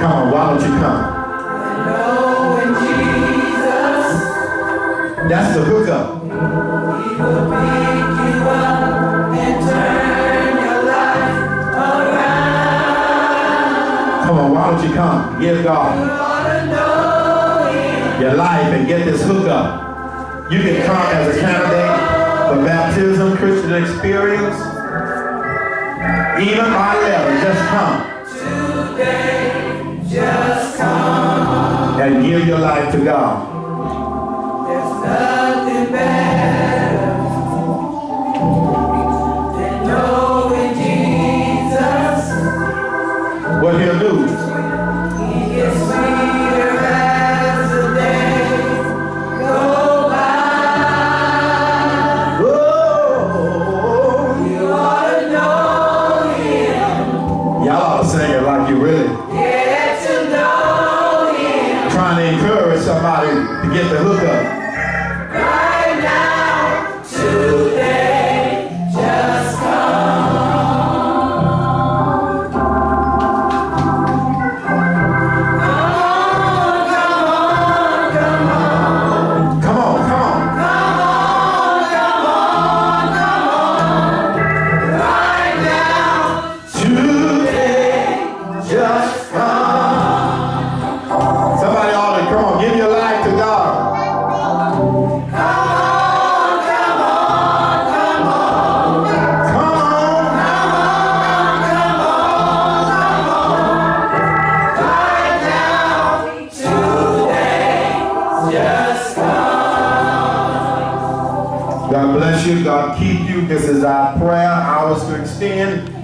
Come on, why don't you come? That's the hookup. Come on, why don't you come? Give God your life and get this hookup. You can come as a candidate for baptism, Christian experience, even by letter. Just come. Just come. And give your life to God. There's nothing better than knowing Jesus. What he'll do? He gets sweeter as the days go by. Oh, you ought to know him. Y'all ought to sing it like you really get to know him. Trying to encourage somebody to get the hookup. Right now, today, just come. God bless you. God keep you. This is our prayer, ours to extend.